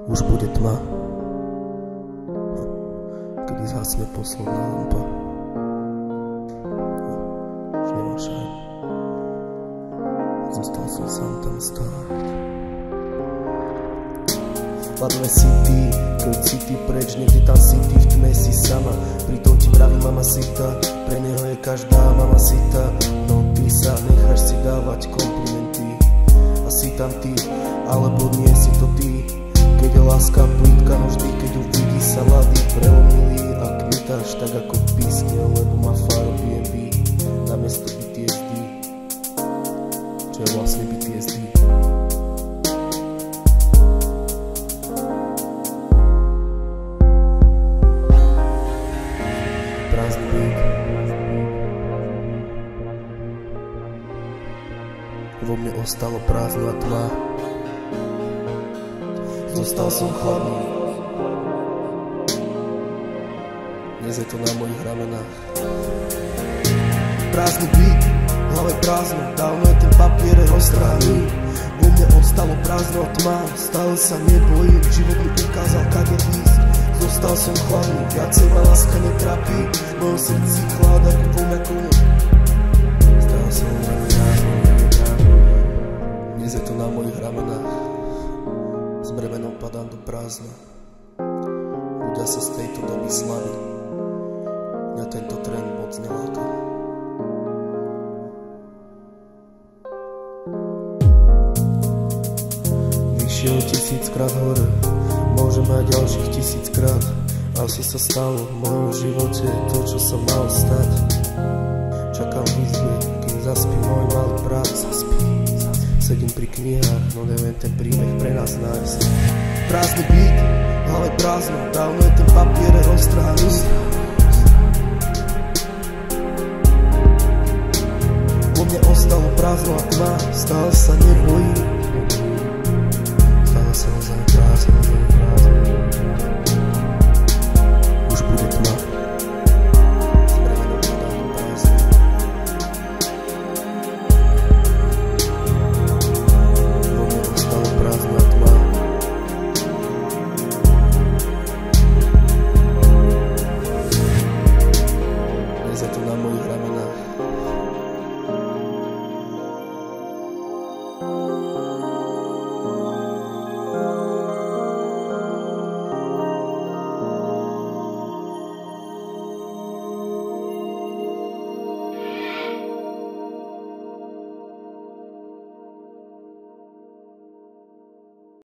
Už bude tma, kedy zhasne posledná lampa. Už nemá šajn. Zostal som sám tam stáť. Padle si ty, keď si ty preč, niekde tam si ty, v tme si sama. Pritom ti praví mama sita, pre neho je každá mama sita. No ty sa necháš si dávať komplimenty. A si tam ty, alebo nie si to ty. Keď je láska plítka, no vždy, keď ju vidí sa lady prelomilý. A kmitáš tak ako v písne, lebo má faru BNB namiesto PTSD. Čo je vlastne PTSD? Prázdny byt. Vo mne ostalo prázdno a tma. Zostal som chladný. Dnes je to na mojich ramenách. Prázdny byt, v hlave prázdno, dávno je ten papier roztrhaný. Vo mne ostalo prázdno a tma, stále sa nebojím, život mi ukázal kade ísť. Zostal som chladný, viacej ma láska netrapí, v mojom srdci chlad ako voľňakovne. Stal som prázdno, dnes je to na mojich ramenách. S bremenom padám do prázdna. Ľudia sa z tejto doby slaví. Mňa tento trend moc neláka. Vyšiel 1000-krát hore, môžem aj ďalších 1000-krát. Asi sa stalo v mojom živote to, čo sa malo stať. Čakám výzvy, kým zaspí môj malý brat. Sedím pri knihách, no neviem ten príbeh pre nás nájsť. Prázdny byt, v hlave prázdno, dávno je ten papier roztrhaný. Vo mne ostalo prázdno a tma, stále sa nebojím.